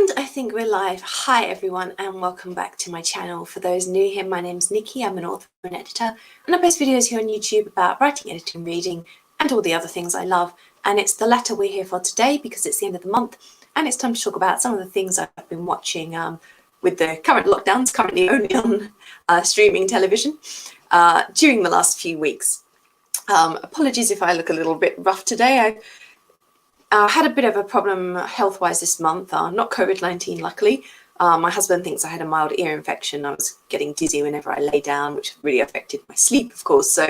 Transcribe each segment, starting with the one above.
And I think we're live. Hi everyone and welcome back to my channel. For those new here, my name's Nikki. I'm an author and editor and I post videos here on YouTube about writing, editing, reading and all the other things I love. And it's the latter we're here for today because it's the end of the month and it's time to talk about some of the things I've been watching with the current lockdowns, currently only on streaming television, during the last few weeks. Apologies if I look a little bit rough today. I had a bit of a problem health-wise this month, not COVID-19 luckily. My husband thinks I had a mild ear infection. I was getting dizzy whenever I lay down, which really affected my sleep, of course. So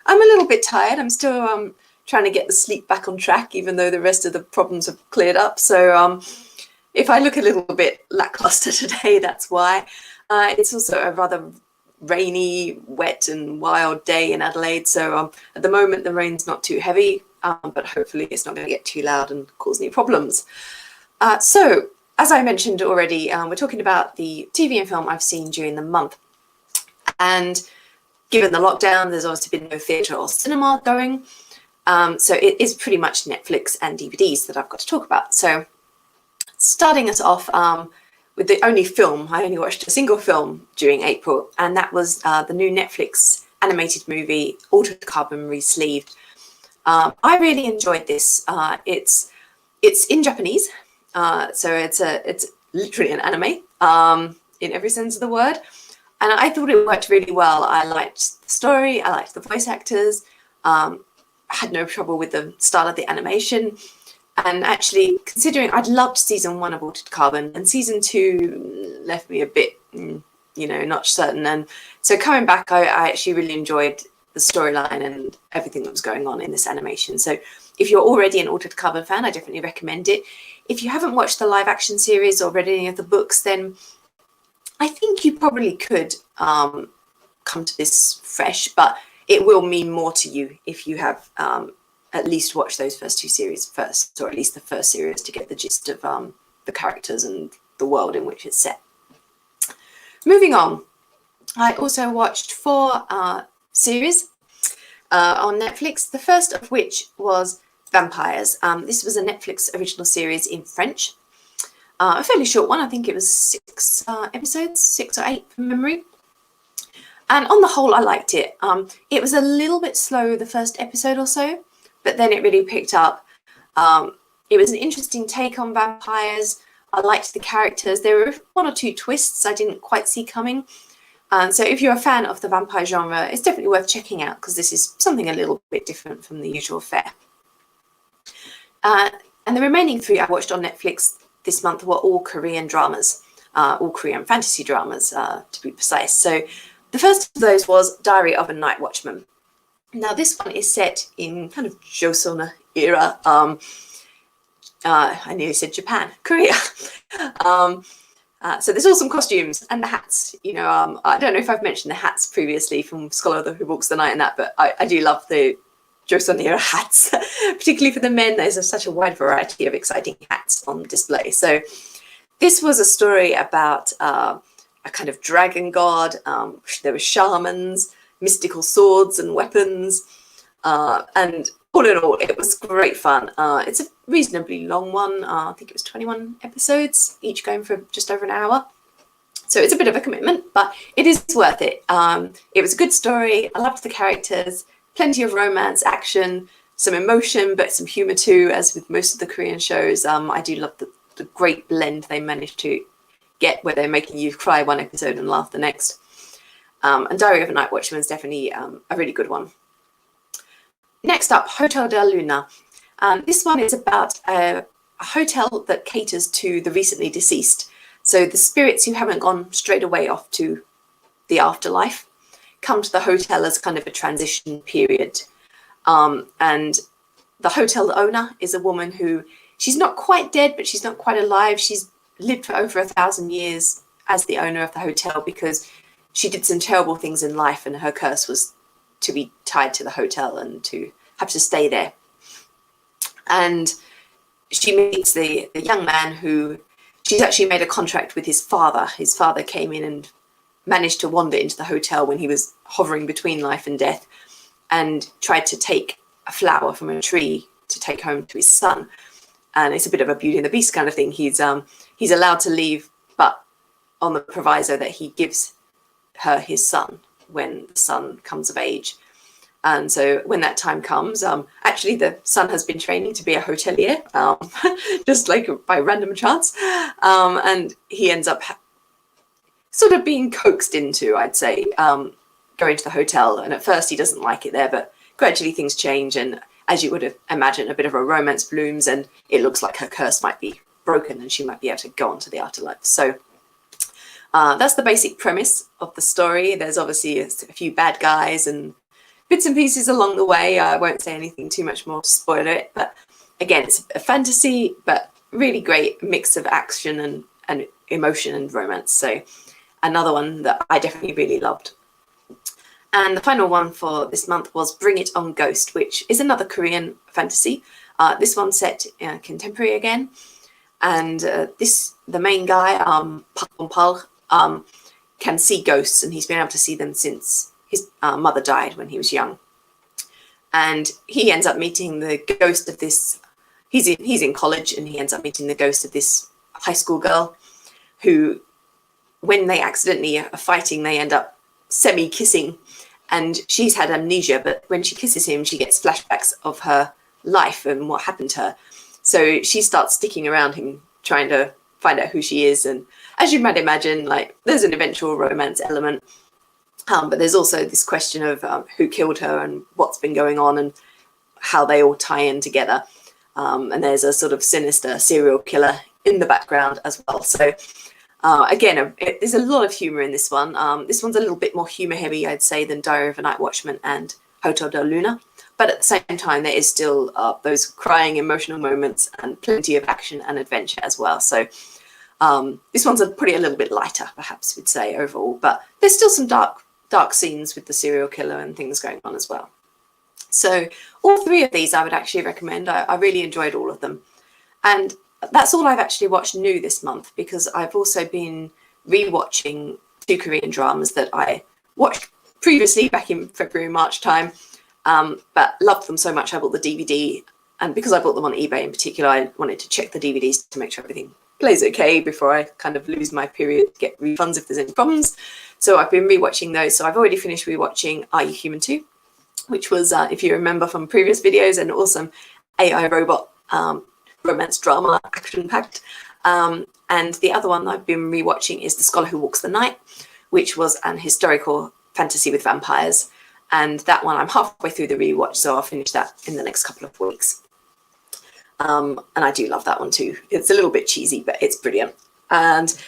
I'm a little bit tired. I'm still trying to get the sleep back on track, even though the rest of the problems have cleared up. So if I look a little bit lackluster today, that's why. It's also a rather rainy, wet and wild day in Adelaide. So at the moment, the rain's not too heavy. But hopefully it's not going to get too loud and cause any problems. So, as I mentioned already, we're talking about the TV and film I've seen during the month. And given the lockdown, there's obviously been no theatre or cinema going. So it is pretty much Netflix and DVDs that I've got to talk about. So starting us off with the only film, I only watched a single film during April, and that was the new Netflix animated movie, Altered Carbon Resleeved. I really enjoyed this. It's in Japanese, so it's literally an anime in every sense of the word, and I thought it worked really well. I liked the story, I liked the voice actors, I had no trouble with the style of the animation, and actually considering I'd loved season 1 of Altered Carbon and season 2 left me a bit, not certain, and so coming back I actually really enjoyed the storyline and everything that was going on in this animation. So if you're already an Altered Carbon fan, I definitely recommend it. If you haven't watched the live action series or read any of the books, then I think you probably could come to this fresh, but it will mean more to you if you have at least watched those first 2 series first, or at least the first series, to get the gist of the characters and the world in which it's set. Moving on, I also watched 4 series on Netflix, the first of which was Vampires. This was a Netflix original series in French, a fairly short one. I think it was 6 episodes, 6 or 8 from memory, and on the whole I liked it. It was a little bit slow the first episode or so, but then it really picked up. It was an interesting take on vampires. I liked the characters. There were 1 or 2 twists I didn't quite see coming. So if you're a fan of the vampire genre, it's definitely worth checking out because this is something a little bit different from the usual fare. And the remaining 3 I watched on Netflix this month were all Korean dramas, all Korean fantasy dramas to be precise. So the first of those was Diary of a Nightwatchman. Now this one is set in kind of Joseon era. I nearly said Japan, Korea. So there's awesome costumes and the hats. I don't know if I've mentioned the hats previously from Scholar Who Walks the Night and that, but I do love the Joseon era hats, particularly for the men. There's such a wide variety of exciting hats on display. So this was a story about a kind of dragon god. There were shamans, mystical swords and weapons, and all in all, it was great fun. It's a reasonably long one. I think it was 21 episodes, each going for just over an hour. So it's a bit of a commitment, but it is worth it. It was a good story. I loved the characters, plenty of romance, action, some emotion, but some humor too, as with most of the Korean shows. I do love the great blend they managed to get where they're making you cry one episode and laugh the next. And Diary of a Nightwatchman is definitely a really good one. Next up, Hotel del Luna. This one is about a hotel that caters to the recently deceased. So the spirits who haven't gone straight away off to the afterlife come to the hotel as kind of a transition period. And the hotel owner is a woman who, she's not quite dead, but she's not quite alive. She's lived for over 1,000 years as the owner of the hotel because she did some terrible things in life and her curse was to be tied to the hotel and to have to stay there. And she meets the young man who, she's actually made a contract with his father. His father came in and managed to wander into the hotel when he was hovering between life and death and tried to take a flower from a tree to take home to his son. and it's a bit of a Beauty and the Beast kind of thing. He's allowed to leave, but on the proviso that he gives her his son when the son comes of age. And so when that time comes, actually the son has been training to be a hotelier, just like by random chance, and he ends up sort of being coaxed into, I'd say, going to the hotel. And at first he doesn't like it there, but gradually things change, and as you would imagine, a bit of a romance blooms, and it looks like her curse might be broken and she might be able to go on to the afterlife. So that's the basic premise of the story. There's obviously a few bad guys and bits and pieces along the way. I won't say anything too much more to spoil it, but again, it's a fantasy, but really great mix of action and emotion and romance. So another one that I definitely really loved. And the final one for this month was Bring It On Ghost, which is another Korean fantasy. This one set contemporary again. And the main guy, Park Bong-pal, can see ghosts, and he's been able to see them since his mother died when he was young. And he ends up meeting the ghost of this, he's in college, and he ends up meeting the ghost of this high school girl who, when they accidentally are fighting, they end up semi-kissing, and she's had amnesia, but when she kisses him, she gets flashbacks of her life and what happened to her. So she starts sticking around him, trying to find out who she is. And as you might imagine, like, there's an eventual romance element, but there's also this question of who killed her and what's been going on and how they all tie in together. And there's a sort of sinister serial killer in the background as well. So again, there's a lot of humour in this one. This one's a little bit more humour heavy, I'd say, than Diary of a Nightwatchman and Hotel del Luna. But at the same time, there is still those crying emotional moments and plenty of action and adventure as well. So this one's a little bit lighter, perhaps we'd say, overall. But there's still some dark scenes with the serial killer and things going on as well. So all three of these I would actually recommend. I really enjoyed all of them. And that's all I've actually watched new this month, because I've also been rewatching 2 Korean dramas that I watched previously back in February, March time, but loved them so much I bought the DVD. And because I bought them on eBay in particular, I wanted to check the DVDs to make sure everything plays okay before I kind of lose my period to get refunds if there's any problems. So I've been rewatching those. So I've already finished rewatching Are You Human 2, which was, if you remember from previous videos, an awesome AI robot romance drama, action-packed. And the other one I've been rewatching is The Scholar Who Walks the Night, which was an historical fantasy with vampires. And that one I'm halfway through the rewatch, so I'll finish that in the next couple of weeks. And I do love that one too. It's a little bit cheesy, but it's brilliant. And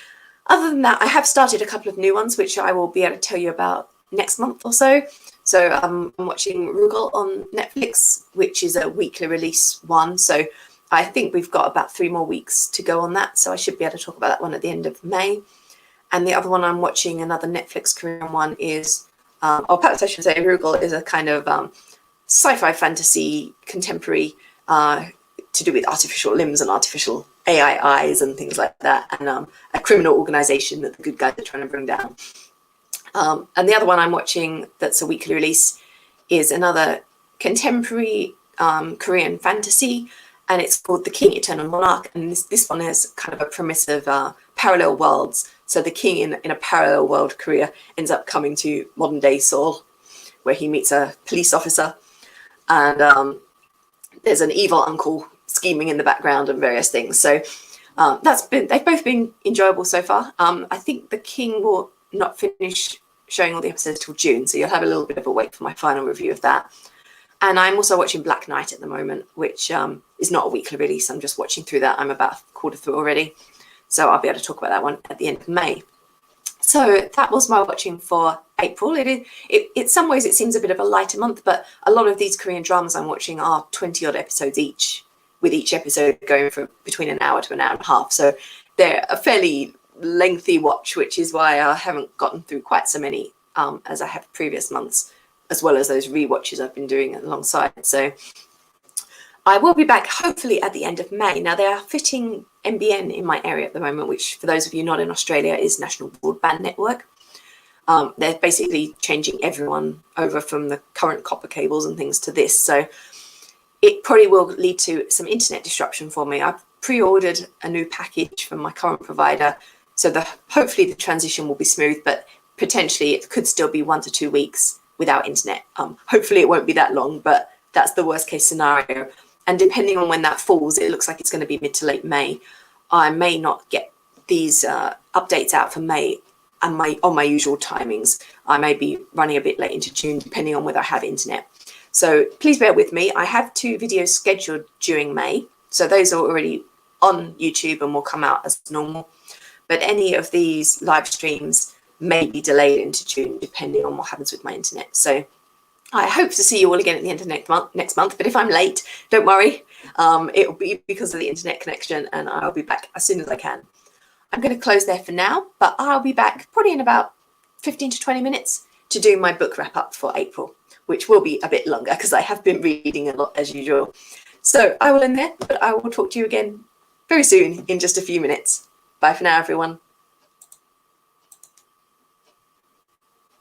other than that, I have started a couple of new ones, which I will be able to tell you about next month or so. So I'm watching Rugal on Netflix, which is a weekly release one. So I think we've got about 3 more weeks to go on that. So I should be able to talk about that one at the end of May. And the other one I'm watching, another Netflix Korean one, is, or perhaps I should say Rugal is a kind of sci-fi fantasy contemporary to do with artificial limbs and artificial AI eyes and things like that, and a criminal organization that the good guys are trying to bring down. And the other one I'm watching that's a weekly release is another contemporary Korean fantasy, and it's called The King, Eternal Monarch. And this one has kind of a premise of parallel worlds. So the king in a parallel world, Korea, ends up coming to modern day Seoul, where he meets a police officer, and there's an evil uncle scheming in the background and various things. So they've both been enjoyable so far. I think The King will not finish showing all the episodes till June, so you'll have a little bit of a wait for my final review of that. And I'm also watching Black Knight at the moment, which is not a weekly release. I'm just watching through that. I'm about a quarter through already, so I'll be able to talk about that one at the end of May. So that was my watching for April. In some ways it seems a bit of a lighter month, but a lot of these Korean dramas I'm watching are 20 odd episodes each, with each episode going for between an hour to an hour and a half. So they're a fairly lengthy watch, which is why I haven't gotten through quite so many as I have previous months, as well as those rewatches I've been doing alongside. So I will be back hopefully at the end of May. Now, they are fitting NBN in my area at the moment, which for those of you not in Australia is National Broadband Network. They're basically changing everyone over from the current copper cables and things to this. So it probably will lead to some internet disruption for me. I've pre-ordered a new package from my current provider, so hopefully the transition will be smooth, but potentially it could still be 1 to 2 weeks without internet. Hopefully it won't be that long, but that's the worst case scenario. And depending on when that falls, it looks like it's going to be mid to late May. I may not get these updates out for May and on my usual timings. I may be running a bit late into June, depending on whether I have internet. So please bear with me. I have 2 videos scheduled during May, so those are already on YouTube and will come out as normal. But any of these live streams may be delayed into June, depending on what happens with my internet. So I hope to see you all again at the end of next month. But if I'm late, don't worry. It'll be because of the internet connection, and I'll be back as soon as I can. I'm going to close there for now, but I'll be back probably in about 15 to 20 minutes to do my book wrap up for April, which will be a bit longer because I have been reading a lot as usual. So I will end there, but I will talk to you again very soon in just a few minutes. Bye for now, everyone.